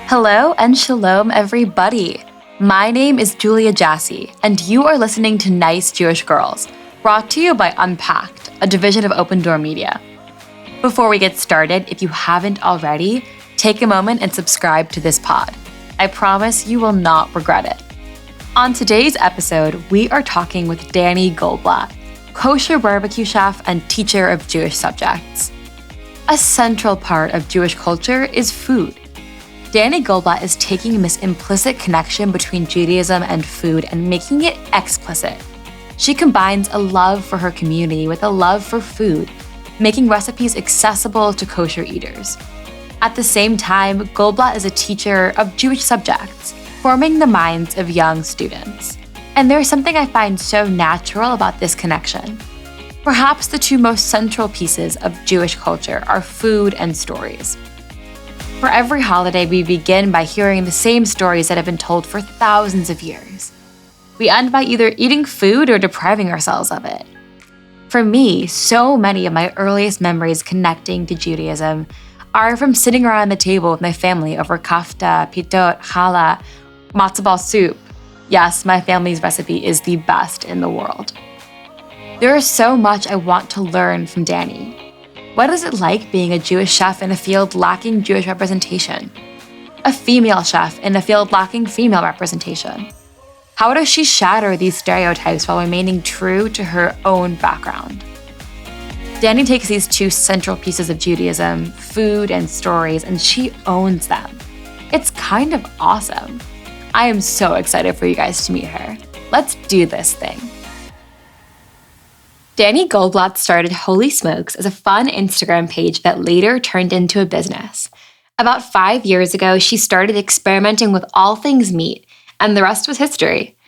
Hello and shalom, everybody. My name is Julia Jassy, and you are listening to Nice Jewish Girls, brought to you by Unpacked, a division of OpenDor Media. Before we get started, if you haven't already, take a moment and subscribe to this pod. I promise you will not regret it. On today's episode, we are talking with Dani Goldblatt, Kosher Barbecue chef and teacher of Jewish subjects. A central part of Jewish culture is food. Dani Goldblatt is taking this implicit connection between Judaism and food and making it explicit. She combines a love for her community with a love for food, making recipes accessible to kosher eaters. At the same time, Goldblatt is a teacher of Jewish subjects, forming the minds of young students. And there's something I find so natural about this connection. Perhaps the two most central pieces of Jewish culture are food and stories. For every holiday, we begin by hearing the same stories that have been told for thousands of years. We end by either eating food or depriving ourselves of it. For me, so many of my earliest memories connecting to Judaism are from sitting around the table with my family over kafta, pitot, challah, matzo ball soup. Yes, my family's recipe is the best in the world. There is so much I want to learn from Dani. What is it like being a Jewish chef in a field lacking Jewish representation? A female chef in a field lacking female representation? How does she shatter these stereotypes while remaining true to her own background? Dani takes these two central pieces of Judaism, food and stories, and she owns them. It's kind of awesome. I am so excited for you guys to meet her. Let's do this thing. Dani Goldblatt started Holy Smokes as a fun Instagram page that later turned into a business. About 5 years ago, she started experimenting with all things meat, and the rest was history.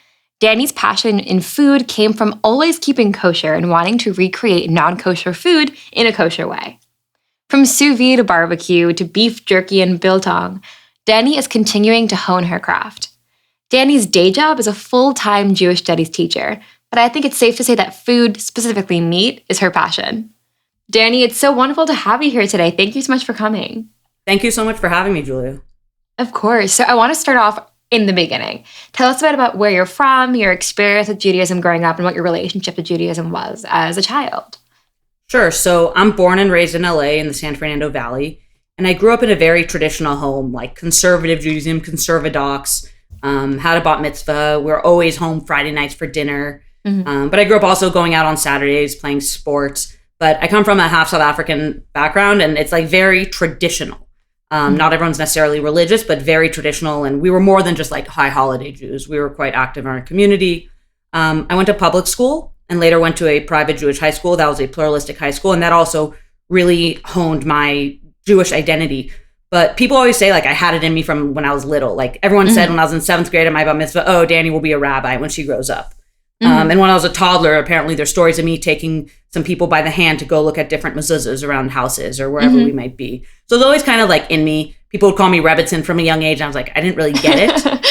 Dani's passion in food came from always keeping kosher and wanting to recreate non-kosher food in a kosher way. From sous vide barbecue to beef jerky and biltong, Dani is continuing to hone her craft. Dani's day job is a full-time Jewish studies teacher, but I think it's safe to say that food, specifically meat, is her passion. Dani, it's so wonderful to have you here today. Thank you so much for coming. Thank you so much for having me, Julia. Of course. So I want to start off in the beginning. Tell us a bit about where you're from, your experience with Judaism growing up, and what your relationship to Judaism was as a child. Sure. So I'm born and raised in LA in the San Fernando Valley, and I grew up in a very traditional home, like conservative Judaism, conservadox, had a bat mitzvah. We were always home Friday nights for dinner. Mm-hmm. But I grew up also going out on Saturdays, playing sports. But I come from a half South African background, and it's like very traditional. Not everyone's necessarily religious, but very traditional. And we were more than just like high holiday Jews. We were quite active in our community. I went to public school and later went to a private Jewish high school. That was a pluralistic high school. And that also really honed my Jewish identity. But people always say, like, I had it in me from when I was little. Like, everyone said when I was in 7th grade at my bat mitzvah, oh, Dani will be a rabbi when she grows up. And when I was a toddler, apparently there's stories of me taking some people by the hand to go look at different mezuzahs around houses or wherever we might be. So it's always kind of like in me. People would call me Rebbitzin from a young age. And I was like, I didn't really get it.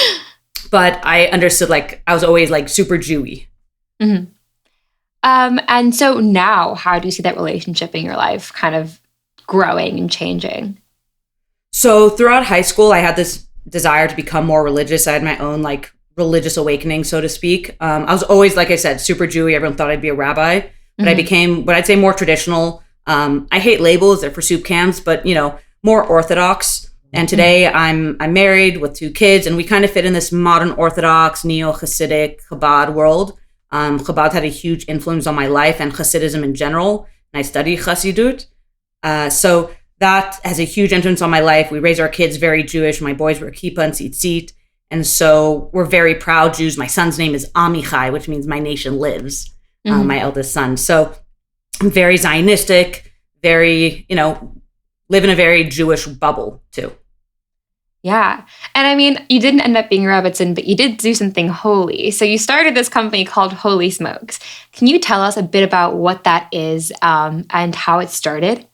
But I understood, like, I was always like super Jewy. Mm-hmm. And so now, how do you see that relationship in your life kind of growing and changing? So throughout high school, I had this desire to become more religious. I had my own like religious awakening, so to speak. I was always, like I said, super Jewy. Everyone thought I'd be a rabbi, but I became what I'd say more traditional. I hate labels; they're for soup cans, but more orthodox. And today I'm married with 2 kids, and we kind of fit in this modern Orthodox, neo-Hasidic, Chabad world. Chabad had a huge influence on my life and Hasidism in general, and I study Hasidut. So that has a huge influence on my life. We raise our kids very Jewish. My boys wear kippah and tzitzit. And so we're very proud Jews. My son's name is Amichai, which means my nation lives, my eldest son. So I'm very Zionistic, very, live in a very Jewish bubble too. Yeah. And I mean, you didn't end up being Rebbitzin, but you did do something holy. So you started this company called Holy Smokes. Can you tell us a bit about what that is and how it started?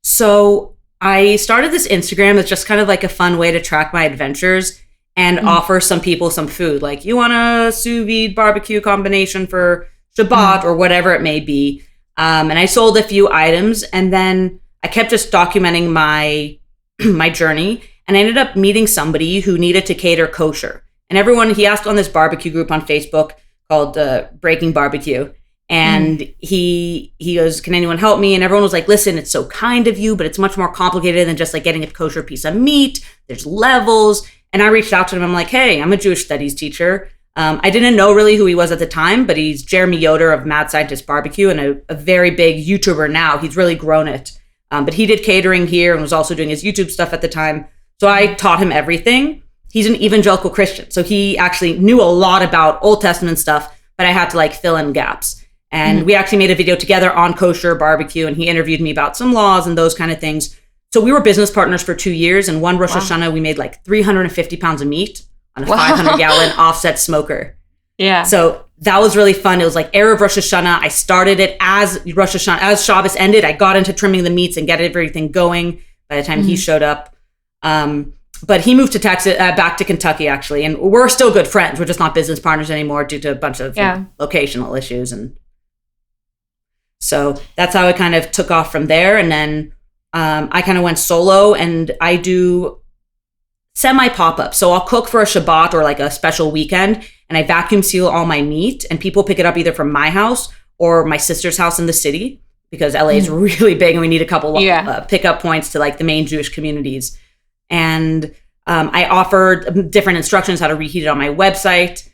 So I started this Instagram that's just kind of like a fun way to track my adventures and offer some people some food. Like, you want a sous vide barbecue combination for Shabbat or whatever it may be. And I sold a few items, and then I kept just documenting my my journey. And I ended up meeting somebody who needed to cater kosher. And he asked on this barbecue group on Facebook called Breaking Barbecue. And he goes, can anyone help me? And everyone was like, listen, it's so kind of you, but it's much more complicated than just like getting a kosher piece of meat. There's levels. And I reached out to him. I'm like, hey, I'm a Jewish studies teacher. I didn't know really who he was at the time, but he's Jeremy Yoder of Mad Scientist Barbecue and a very big YouTuber now. He's really grown it. But he did catering here and was also doing his YouTube stuff at the time. So I taught him everything. He's an evangelical Christian. So he actually knew a lot about Old Testament stuff, but I had to like fill in gaps. And we actually made a video together on Kosher Barbecue, and he interviewed me about some laws and those kind of things. So we were business partners for 2 years, and one Rosh Hashanah, we made like 350 pounds of meat on a 500-gallon offset smoker. Yeah. So that was really fun. It was like Erev Rosh Hashanah. I started it as Rosh Hashanah, as Shabbos ended. I got into trimming the meats and getting everything going by the time he showed up. But he moved to Texas, back to Kentucky, actually. And we're still good friends. We're just not business partners anymore due to a bunch of locational issues. And so that's how it kind of took off from there. And then I kind of went solo, and I do semi pop-up. So I'll cook for a Shabbat or like a special weekend, and I vacuum seal all my meat, and people pick it up either from my house or my sister's house in the city, because LA is really big and we need a couple pickup points to like the main Jewish communities. And I offer different instructions how to reheat it on my website.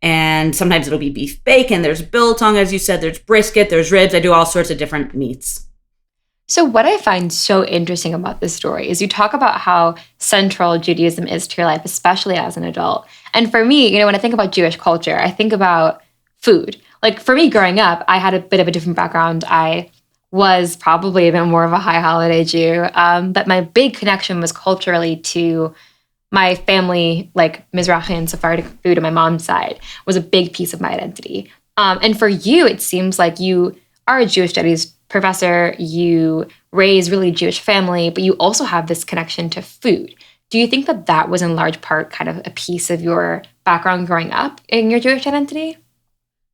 And sometimes it'll be beef bacon. There's biltong, as you said. There's brisket. There's ribs. I do all sorts of different meats. So what I find so interesting about this story is you talk about how central Judaism is to your life, especially as an adult. And for me, when I think about Jewish culture, I think about food. Like for me growing up, I had a bit of a different background. I was probably even more of a high holiday Jew. But my big connection was culturally to my family, like Mizrahi and Sephardic food on my mom's side was a big piece of my identity. And for you, it seems like you are a Jewish studies professor, you raise really Jewish family, but you also have this connection to food. Do you think that that was in large part kind of a piece of your background growing up in your Jewish identity?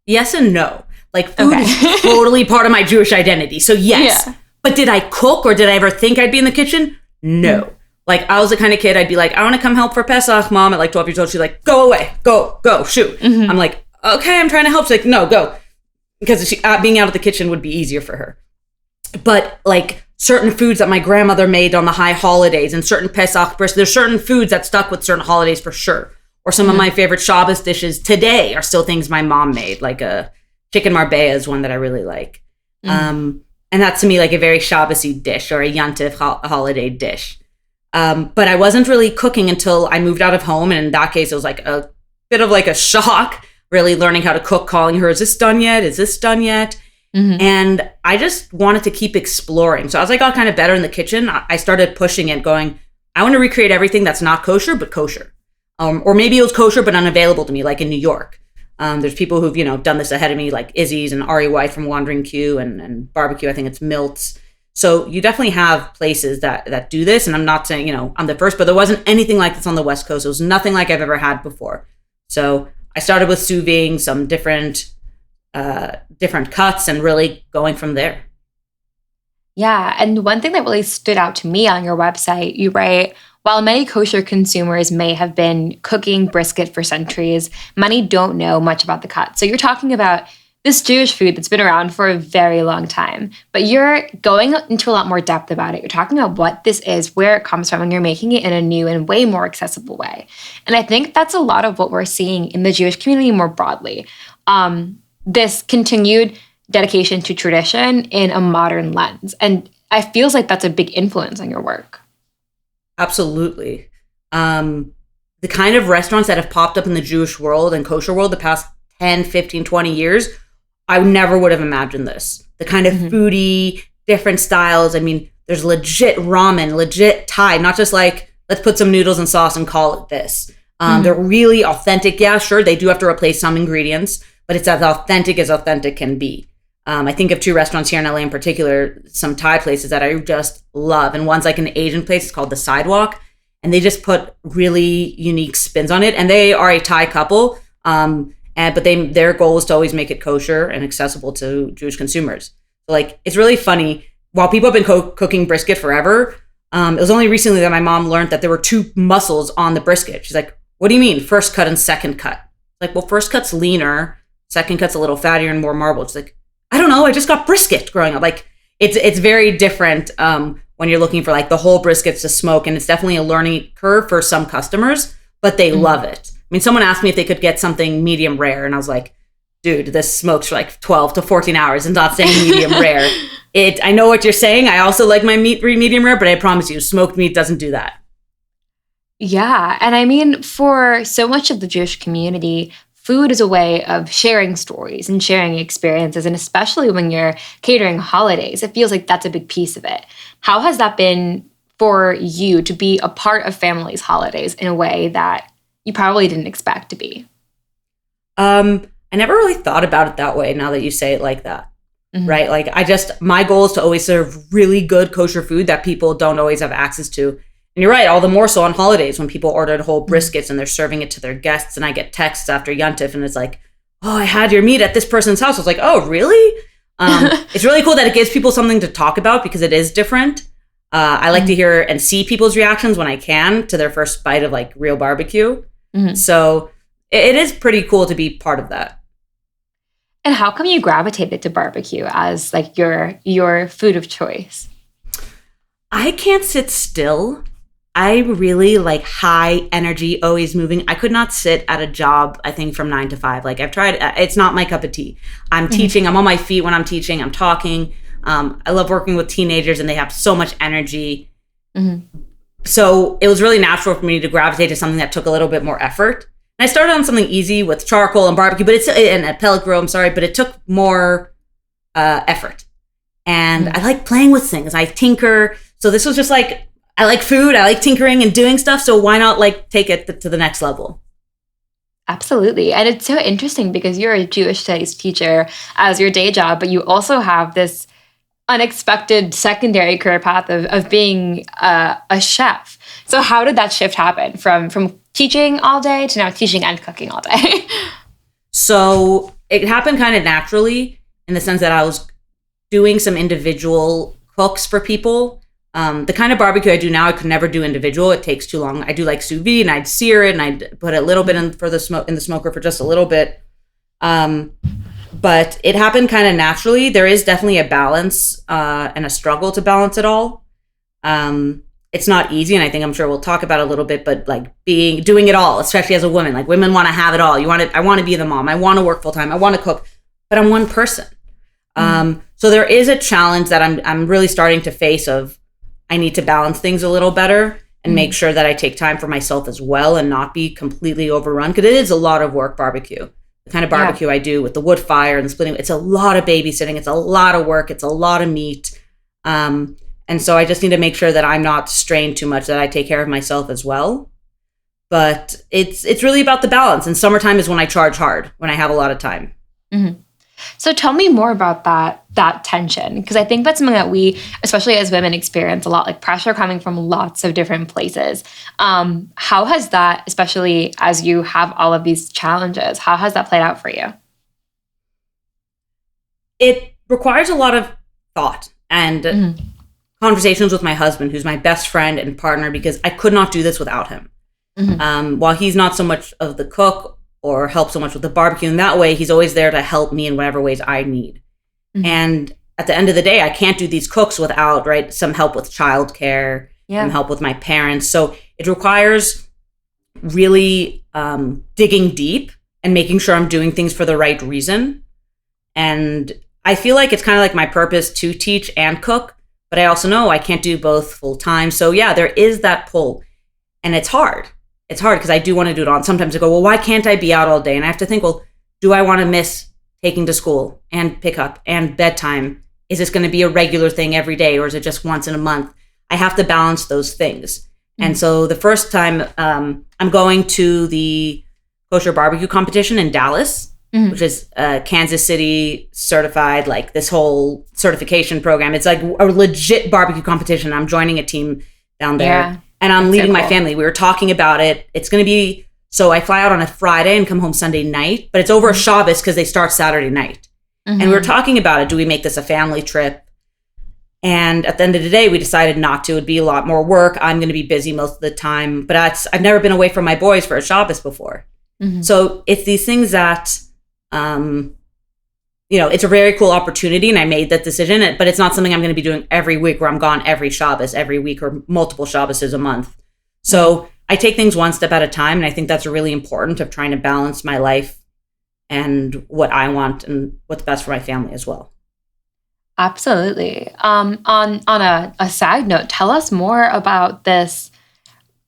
Yes and no. Like food is totally part of my Jewish identity. So yes. Yeah. But did I cook or did I ever think I'd be in the kitchen? No. Like I was the kind of kid, I'd be like, I want to come help for Pesach, Mom. At like 12 years old, she's like, go away, go, shoot. I'm like, okay, I'm trying to help. She's like, no, go. Because being out of the kitchen would be easier for her. But like certain foods that my grandmother made on the high holidays and certain Pesach bris, there's certain foods that stuck with certain holidays for sure. Or some of my favorite Shabbos dishes today are still things my mom made, like a chicken marbella is one that I really like. And that's to me like a very Shabbos-y dish or a Yantif holiday dish. But I wasn't really cooking until I moved out of home. And in that case, it was like a bit of like a shock, really learning how to cook, calling her, is this done yet? Is this done yet? And I just wanted to keep exploring. So as I got kind of better in the kitchen, I started pushing it, going, I want to recreate everything that's not kosher, but kosher. Or maybe it was kosher, but unavailable to me, like in New York. There's people who've, done this ahead of me, like Izzy's and Ari White from Wandering Q and Barbecue. I think it's Milt's. So you definitely have places that do this. And I'm not saying, I'm the first, but there wasn't anything like this on the West Coast. It was nothing like I've ever had before. So I started with sous vide, some different cuts, and really going from there. Yeah. And one thing that really stood out to me on your website, you write, while many kosher consumers may have been cooking brisket for centuries, many don't know much about the cut. So you're talking about this Jewish food that's been around for a very long time, but you're going into a lot more depth about it. You're talking about what this is, where it comes from, and you're making it in a new and way more accessible way. And I think that's a lot of what we're seeing in the Jewish community more broadly. This continued dedication to tradition in a modern lens. And I feel like that's a big influence on your work. Absolutely. The kind of restaurants that have popped up in the Jewish world and kosher world the past 10, 15, 20 years, I never would have imagined this. The kind of foodie, different styles. I mean, there's legit ramen, legit Thai, not just like, let's put some noodles and sauce and call it this. They're really authentic. Yeah, sure, they do have to replace some ingredients, but it's as authentic can be. I think of two restaurants here in LA in particular, some Thai places that I just love. And one's like an Asian place, it's called The Sidewalk. And they just put really unique spins on it. And they are a Thai couple. But their goal is to always make it kosher and accessible to Jewish consumers. So like, it's really funny. While people have been cooking brisket forever, It was only recently that my mom learned that there were two muscles on the brisket. She's like, what do you mean first cut and second cut? Like, well, first cut's leaner, second cut's a little fattier and more marbled. She's like, I don't know, I just got brisket growing up. Like, it's very different when you're looking for like the whole briskets to smoke, and it's definitely a learning curve for some customers, but they love it. I mean, someone asked me if they could get something medium rare, and I was like, dude, this smokes for like 12 to 14 hours and not saying medium rare. I know what you're saying. I also like my meat medium rare, but I promise you, smoked meat doesn't do that. Yeah. And I mean, for so much of the Jewish community, food is a way of sharing stories and sharing experiences. And especially when you're catering holidays, it feels like that's a big piece of it. How has that been for you to be a part of families' holidays in a way that you probably didn't expect to be? I never really thought about it that way now that you say it like that. Right? Like, my goal is to always serve really good kosher food that people don't always have access to. And you're right, all the more so on holidays when people ordered whole briskets and they're serving it to their guests, and I get texts after Yontif and it's like, oh, I had your meat at this person's house. I was like, oh, really? It's really cool that it gives people something to talk about because it is different. I like to hear and see people's reactions when I can to their first bite of like real barbecue. So it is pretty cool to be part of that. And how come you gravitated to barbecue as like your food of choice? I can't sit still. I really like high energy, always moving. I could not sit at a job, I think, from 9 to 5. Like, I've tried, it's not my cup of tea. I'm teaching, I'm on my feet when I'm teaching, I'm talking. I love working with teenagers and they have so much energy. So it was really natural for me to gravitate to something that took a little bit more effort. And I started on something easy with charcoal and barbecue, and a pellet grill, but it took more effort. And I like playing with things. I tinker. So this was just like, I like food. I like tinkering and doing stuff. So why not like take it to the next level? Absolutely. And it's so interesting because you're a Jewish studies teacher as your day job, but you also have this unexpected secondary career path of being a chef. So how did that shift happen from teaching all day to now teaching and cooking all day? So it happened kind of naturally in the sense that I was doing some individual cooks for people. The kind of barbecue I do now, I could never do individual. It takes too long. I do like sous vide and I'd sear it and I'd put a little bit in the smoker for just a little bit. But it happened kind of naturally. There is definitely a balance and a struggle to balance it all. It's not easy, and I'm sure we'll talk about it a little bit, but like doing it all, especially as a woman, like women want to have it all. I want to be the mom. I want to work full time. I want to cook, but I'm one person. So there is a challenge that I'm really starting to face of I need to balance things a little better and make sure that I take time for myself as well and not be completely overrun, because it is a lot of work, barbecue. The kind of barbecue I do with the wood fire and the splitting, it's a lot of babysitting. It's a lot of work. It's a lot of meat. And so I just need to make sure that I'm not strained too much, that I take care of myself as well. But it's really about the balance. And summertime is when I charge hard, when I have a lot of time. So tell me more about that tension, because I think that's something that we, especially as women, experience a lot, like pressure coming from lots of different places. How has that, especially as you have all of these challenges, how has that played out for you? It requires a lot of thought and conversations with my husband, who's my best friend and partner, because I could not do this without him. While he's not so much of the cook or help so much with the barbecue in that way, he's always there to help me in whatever ways I need. And at the end of the day, I can't do these cooks without, some help with childcare, some help with my parents. So it requires really digging deep and making sure I'm doing things for the right reason. And I feel like it's kind of like my purpose to teach and cook, but I also know I can't do both full time. So yeah, there is that pull, and it's hard. It's hard because I do want to do it on. Sometimes I go, well, why can't I be out all day? And I have to think, well, do I want to miss taking to school and pickup and bedtime? Is this going to be a regular thing every day, or is it just once in a month? I have to balance those things. And so the first time I'm going to the Kosher Barbecue competition in Dallas, which is Kansas City certified, like this whole certification program. It's like a legit barbecue competition. I'm joining a team down there. And I'm leading my family. We were talking about it. It's going to be, so I fly out on a Friday and come home Sunday night, but it's over Shabbos because they start Saturday night. And we were talking about it. Do we make this a family trip? And at the end of the day, we decided not to. It'd be a lot more work. I'm going to be busy most of the time. But I've never been away from my boys for a Shabbos before. So it's these things that, it's a very cool opportunity. And I made that decision. But it's not something I'm going to be doing every week where I'm gone every Shabbos, every week, or multiple Shabboses a month. So I take things one step at a time. And I think that's really important of trying to balance my life and what I want and what's best for my family as well. Absolutely. On a side note, tell us more about this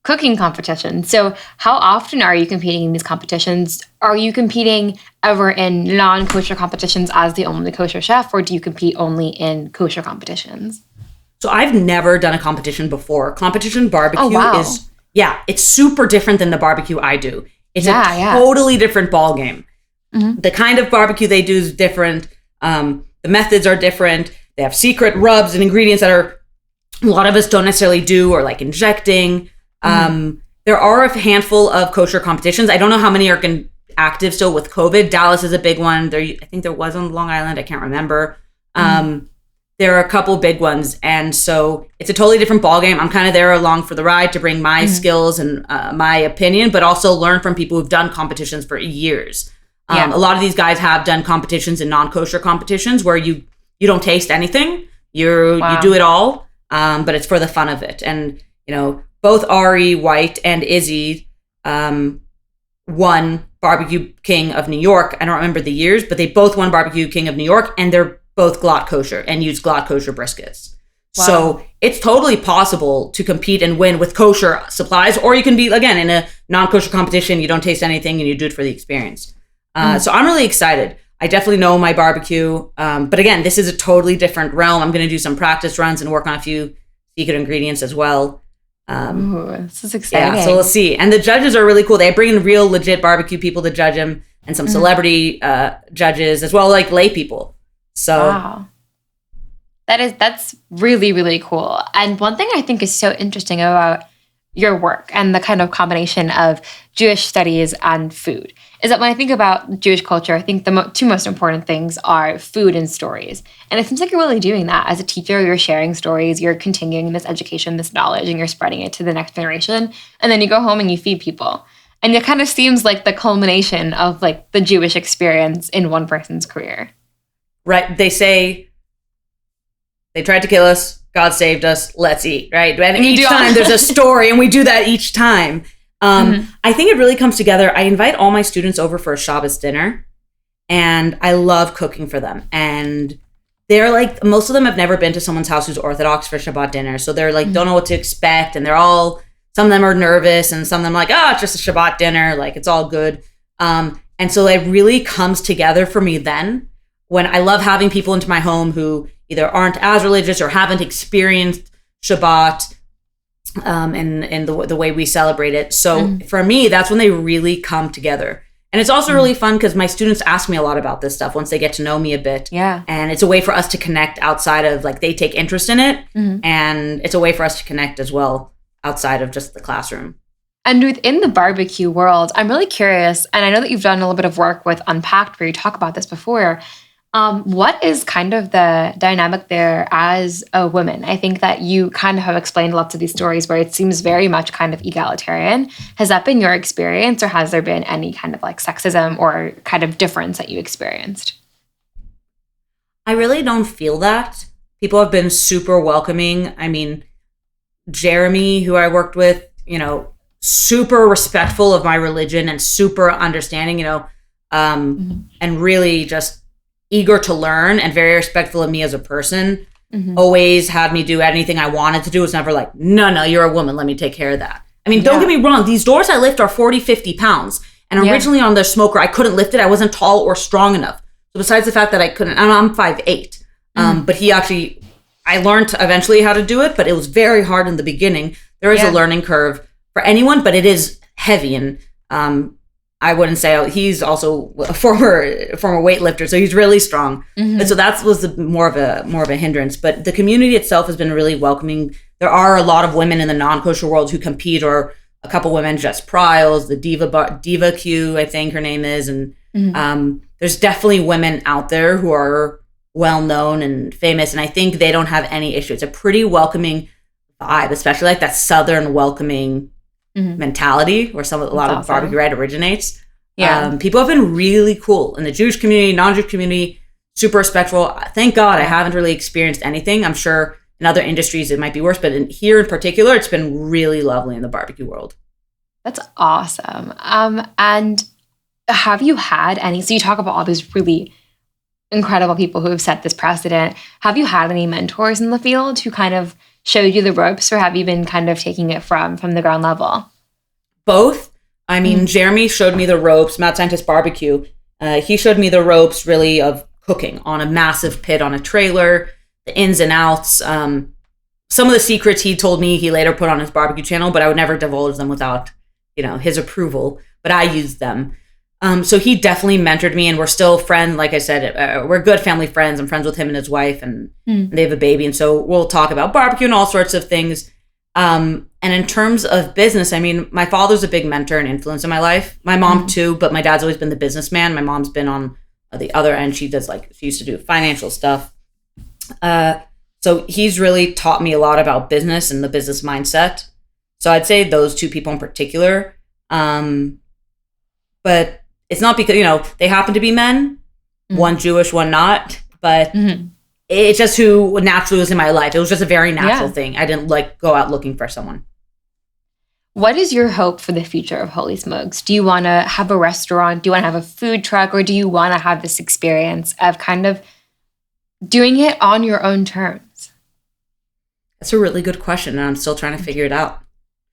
cooking competition. So how often are you competing in these competitions? Are you competing ever in non-kosher competitions as the only kosher chef, or do you compete only in kosher competitions? So I've never done a competition before. Competition barbecue is, it's super different than the barbecue I do. It's a totally different ball game. The kind of barbecue they do is different. The methods are different. They have secret rubs and ingredients that a lot of us don't necessarily do, or like injecting. There are a handful of kosher competitions. I don't know how many are active still with COVID. Dallas is a big one. I think there was on Long Island. I can't remember. There are a couple big ones. And so it's a totally different ballgame. I'm kind of there along for the ride to bring my skills and my opinion, but also learn from people who've done competitions for years. A lot of these guys have done competitions and non-kosher competitions where you don't taste anything. You do it all, but it's for the fun of it. And, both Ari White and Izzy won Barbecue King of New York. I don't remember the years, but they both won Barbecue King of New York, and they're both glatt kosher and use glatt kosher briskets. Wow. So it's totally possible to compete and win with kosher supplies, or you can be, again, in a non-kosher competition, you don't taste anything and you do it for the experience. So I'm really excited. I definitely know my barbecue. But again, this is a totally different realm. I'm going to do some practice runs and work on a few secret ingredients as well. Ooh, this is exciting. Yeah, so we'll see. And the judges are really cool. They bring in real legit barbecue people to judge them, and some celebrity judges as well, like lay people. So wow. That's really, really cool. And one thing I think is so interesting about your work and the kind of combination of Jewish studies and food is that when I think about Jewish culture, I think the two most important things are food and stories. And it seems like you're really doing that. As a teacher, you're sharing stories, you're continuing this education, this knowledge, and you're spreading it to the next generation. And then you go home and you feed people. And it kind of seems like the culmination of like the Jewish experience in one person's career. Right. They say, they tried to kill us, God saved us, let's eat, right? And each time there's a story, and we do that each time. I think it really comes together. I invite all my students over for a Shabbos dinner, and I love cooking for them. And they're like, most of them have never been to someone's house who's Orthodox for Shabbat dinner. So they're like, don't know what to expect. And some of them are nervous, and some of them are like, it's just a Shabbat dinner. Like, it's all good. And so it really comes together for me then, when I love having people into my home who either aren't as religious or haven't experienced Shabbat and the way we celebrate it. So for me, that's when they really come together. And it's also really fun because my students ask me a lot about this stuff once they get to know me a bit. Yeah. And it's a way for us to connect outside of, like, they take interest in it. And it's a way for us to connect as well outside of just the classroom. And within the barbecue world, I'm really curious, and I know that you've done a little bit of work with Unpacked where you talk about this before. What is kind of the dynamic there as a woman? I think that you kind of have explained lots of these stories where it seems very much kind of egalitarian. Has that been your experience, or has there been any kind of like sexism or kind of difference that you experienced? I really don't feel that. People have been super welcoming. I mean, Jeremy, who I worked with, super respectful of my religion and super understanding, and really just eager to learn and very respectful of me as a person. Always had me do anything I wanted to do. It's never like, no, you're a woman, let me take care of that. I mean, don't get me wrong, these doors I lift are 40, 50 pounds. And originally on the smoker, I couldn't lift it. I wasn't tall or strong enough. So besides the fact that I couldn't, I'm 5'8". But I learned eventually how to do it, but it was very hard in the beginning. There is a learning curve for anyone, but it is heavy. And I wouldn't say he's also a former weightlifter, so he's really strong. And so that was more of a hindrance. But the community itself has been really welcoming. There are a lot of women in the non-kosher world who compete, or a couple women, Jess Pryles, the Diva Q, I think her name is, and there's definitely women out there who are well known and famous, and I think they don't have any issue. It's a pretty welcoming vibe, especially like that Southern welcoming mentality where a lot of barbecue originates. Yeah. People have been really cool in the Jewish community, non-Jewish community, super respectful. Thank God I haven't really experienced anything. I'm sure in other industries it might be worse, but here in particular, it's been really lovely in the barbecue world. That's awesome. And have you had any, so you talk about all these really incredible people who have set this precedent. Have you had any mentors in the field who kind of showed you the ropes, or have you been kind of taking it from the ground level? Both. I mean, Jeremy showed me the ropes, Mad Scientist Barbecue. He showed me the ropes really of cooking on a massive pit on a trailer, the ins and outs. Some of the secrets he told me he later put on his barbecue channel, but I would never divulge them without, his approval. But I used them. So he definitely mentored me, and we're still friends. Like I said, we're good family friends. I'm friends with him and his wife, and they have a baby. And so we'll talk about barbecue and all sorts of things. And in terms of business, I mean, my father's a big mentor and influence in my life. My mom too, but my dad's always been the businessman. My mom's been on the other end. She used to do financial stuff. So he's really taught me a lot about business and the business mindset. So I'd say those two people in particular. But it's not because, they happen to be men, one Jewish, one not, but it's just who naturally was in my life. It was just a very natural thing. I didn't go out looking for someone. What is your hope for the future of Holy Smokes? Do you want to have a restaurant? Do you want to have a food truck? Or do you want to have this experience of kind of doing it on your own terms? That's a really good question, and I'm still trying to figure it out.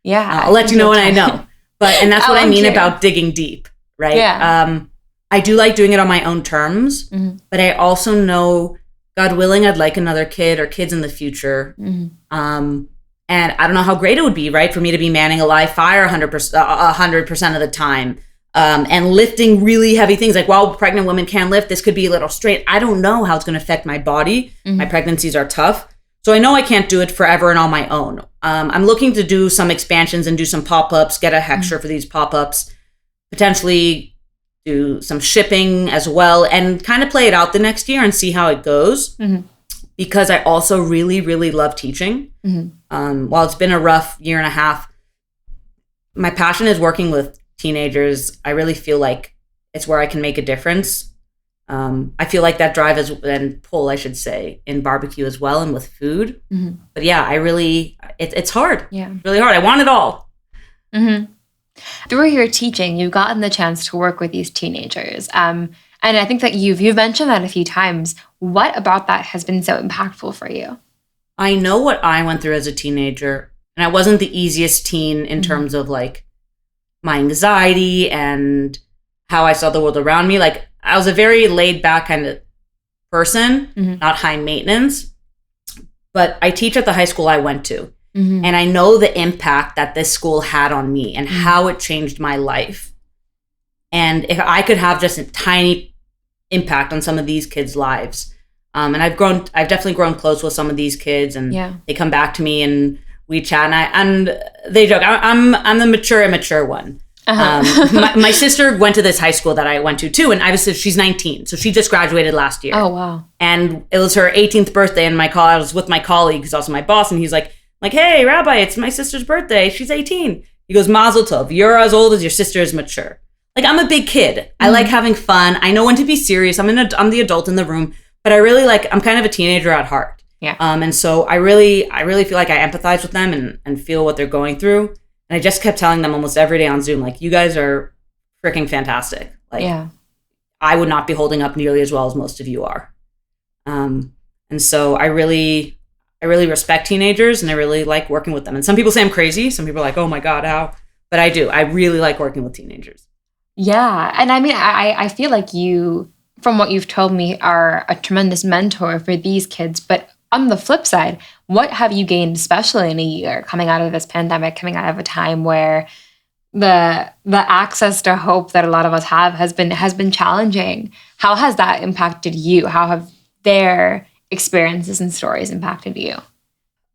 Yeah. I'll let you know when I know. And that's what I mean about digging deep, right? Yeah. I do like doing it on my own terms, but I also know, God willing, I'd like another kid or kids in the future. And I don't know how great it would be, right, for me to be manning a live fire 100% of the time, and lifting really heavy things. Like, while pregnant women can lift, this could be a little straight. I don't know how it's going to affect my body. My pregnancies are tough. So I know I can't do it forever and on my own. I'm looking to do some expansions and do some pop-ups, get a hexture for these pop-ups, potentially do some shipping as well, and kind of play it out the next year and see how it goes. Because I also really, really love teaching. While it's been a rough year and a half, my passion is working with teenagers. I really feel like it's where I can make a difference. I feel like that drive and pull, I should say, in barbecue as well, and with food. But yeah, it's hard. Yeah, really hard. I want it all. Through your teaching, you've gotten the chance to work with these teenagers. And I think that you've mentioned that a few times. What about that has been so impactful for you? I know what I went through as a teenager, and I wasn't the easiest teen in terms of my anxiety and how I saw the world around me. I was a very laid back kind of person, not high maintenance, but I teach at the high school I went to. And I know the impact that this school had on me and how it changed my life. And if I could have just a tiny impact on some of these kids' lives. And I've definitely grown close with some of these kids, and they come back to me and we chat, and they joke, I'm the immature one. My sister went to this high school that I went to too, and she's 19, so she just graduated last year. Oh, wow. And it was her 18th birthday, and I was with my colleague, who's also my boss, and he's like, hey, Rabbi, it's my sister's birthday. She's 18. He goes, Mazel Tov. You're as old as your sister is mature. I'm a big kid. I like having fun. I know when to be serious. I'm the adult in the room, but I'm kind of a teenager at heart. Yeah. And so I really feel like I empathize with them and feel what they're going through. And I just kept telling them almost every day on Zoom, you guys are freaking fantastic. I would not be holding up nearly as well as most of you are. And so I really respect teenagers, and I really like working with them. And some people say I'm crazy. Some people are like, oh my God, how? But I do. I really like working with teenagers. Yeah. And I mean, I feel like you, from what you've told me, are a tremendous mentor for these kids. But on the flip side, what have you gained, especially in a year coming out of this pandemic, coming out of a time where the access to hope that a lot of us have has been challenging? How has that impacted you? How have their experiences and stories impacted you?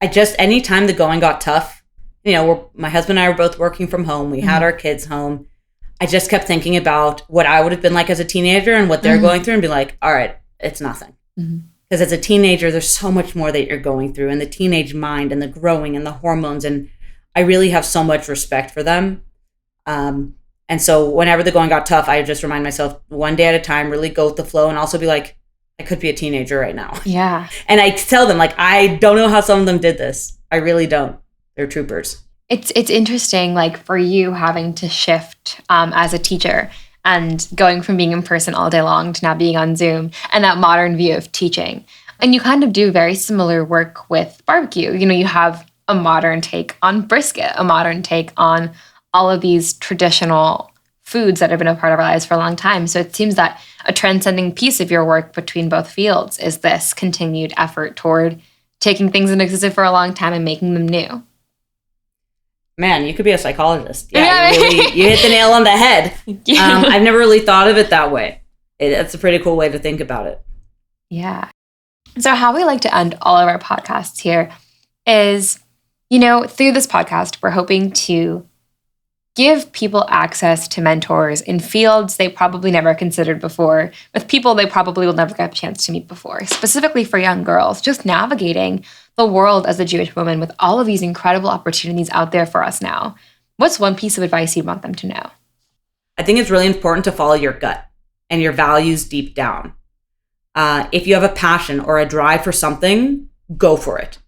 Anytime the going got tough, my husband and I were both working from home. We had our kids home. I just kept thinking about what I would have been like as a teenager and what they're going through, and be like, all right, it's nothing. Because as a teenager, there's so much more that you're going through, and the teenage mind and the growing and the hormones. And I really have so much respect for them. And so whenever the going got tough, I just remind myself one day at a time, really go with the flow, and also be like, I could be a teenager right now. Yeah. And I tell them, like, I don't know how some of them did this. I really don't. They're troopers. It's interesting, like, for you having to shift as a teacher and going from being in person all day long to now being on Zoom, and that modern view of teaching. And you kind of do very similar work with barbecue. You know, you have a modern take on brisket, a modern take on all of these traditional foods that have been a part of our lives for a long time. So it seems that a transcending piece of your work between both fields is this continued effort toward taking things that existed for a long time and making them new. Man, you could be a psychologist. Yeah, you hit the nail on the head. I've never really thought of it that way. That's a pretty cool way to think about it. Yeah. So how we like to end all of our podcasts here is, you know, through this podcast, we're hoping to give people access to mentors in fields they probably never considered before, with people they probably will never get a chance to meet before, specifically for young girls, just navigating the world as a Jewish woman with all of these incredible opportunities out there for us now. What's one piece of advice you'd want them to know? I think it's really important to follow your gut and your values deep down. If you have a passion or a drive for something, go for it.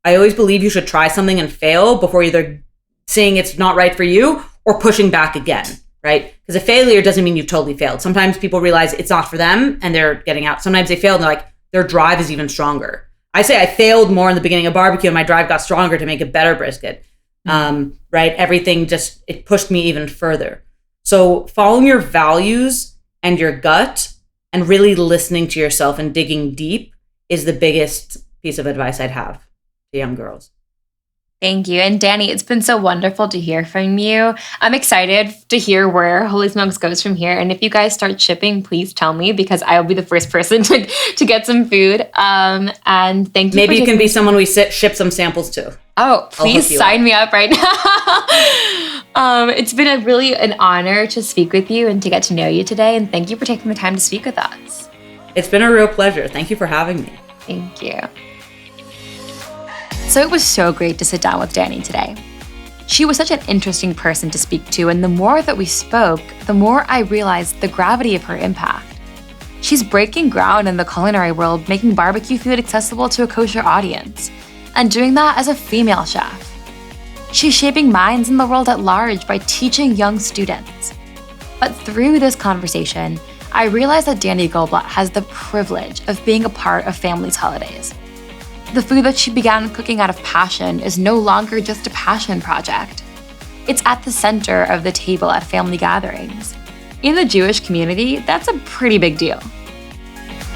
I always believe you should try something and fail before either saying it's not right for you or pushing back again, right? Because a failure doesn't mean you've totally failed. Sometimes people realize it's not for them and they're getting out. Sometimes they fail and they're like, their drive is even stronger. I say I failed more in the beginning of barbecue and my drive got stronger to make a better brisket, right? Everything just, it pushed me even further. So following your values and your gut and really listening to yourself and digging deep is the biggest piece of advice I'd have to young girls. Thank you. And Dani, it's been so wonderful to hear from you. I'm excited to hear where Holy Smokes goes from here. And if you guys start shipping, please tell me, because I will be the first person to get some food. And thank you. Maybe you can be someone we ship some samples to. Oh, please sign me up right now. It's been really an honor to speak with you and to get to know you today. And thank you for taking the time to speak with us. It's been a real pleasure. Thank you for having me. Thank you. So it was so great to sit down with Dani today. She was such an interesting person to speak to, and the more that we spoke, the more I realized the gravity of her impact. She's breaking ground in the culinary world, making barbecue food accessible to a kosher audience, and doing that as a female chef. She's shaping minds in the world at large by teaching young students. But through this conversation, I realized that Dani Goldblatt has the privilege of being a part of families' holidays. The food that she began cooking out of passion is no longer just a passion project. It's at the center of the table at family gatherings. In the Jewish community, that's a pretty big deal.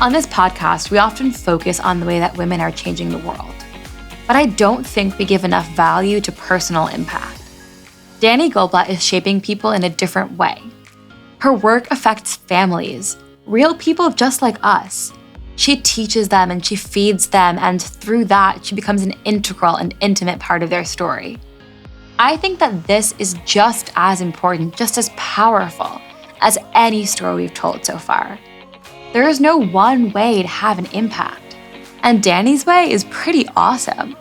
On this podcast, we often focus on the way that women are changing the world. But I don't think we give enough value to personal impact. Dani Goldblatt is shaping people in a different way. Her work affects families, real people just like us. She teaches them and she feeds them, and through that, she becomes an integral and intimate part of their story. I think that this is just as important, just as powerful as any story we've told so far. There is no one way to have an impact, and Dani's way is pretty awesome.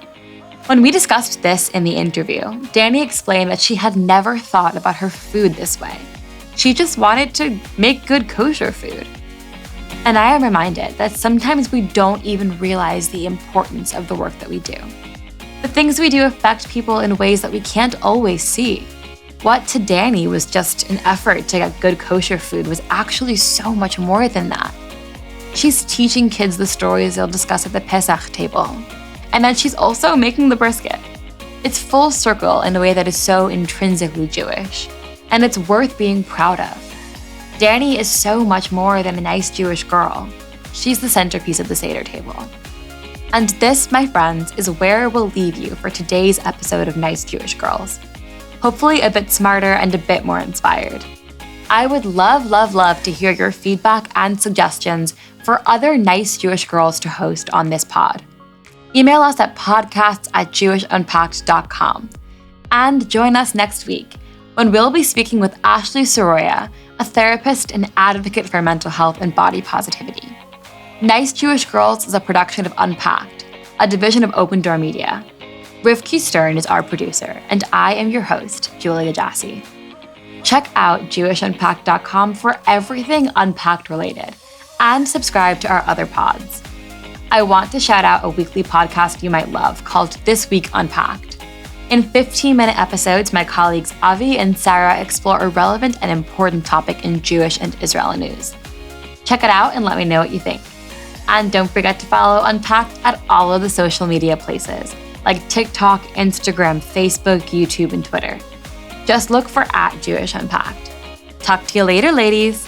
When we discussed this in the interview, Dani explained that she had never thought about her food this way. She just wanted to make good kosher food. And I am reminded that sometimes we don't even realize the importance of the work that we do. The things we do affect people in ways that we can't always see. What to Dani was just an effort to get good kosher food was actually so much more than that. She's teaching kids the stories they'll discuss at the Pesach table. And then she's also making the brisket. It's full circle in a way that is so intrinsically Jewish. And it's worth being proud of. Dani is so much more than a nice Jewish girl. She's the centerpiece of the Seder table. And this, my friends, is where we'll leave you for today's episode of Nice Jewish Girls. Hopefully a bit smarter and a bit more inspired. I would love, love, love to hear your feedback and suggestions for other nice Jewish girls to host on this pod. Email us at podcasts@jewishunpacked.com. And join us next week when we'll be speaking with Ashley Soroya, a therapist and advocate for mental health and body positivity. Nice Jewish Girls is a production of Unpacked, a division of OpenDor Media. Rivki Stern is our producer, and I am your host, Julia Jassy. Check out JewishUnpacked.com for everything Unpacked related, and subscribe to our other pods. I want to shout out a weekly podcast you might love called This Week Unpacked. In 15-minute episodes, my colleagues Avi and Sarah explore a relevant and important topic in Jewish and Israeli news. Check it out and let me know what you think. And don't forget to follow Unpacked at all of the social media places, like TikTok, Instagram, Facebook, YouTube, and Twitter. Just look for @JewishUnpacked. Talk to you later, ladies.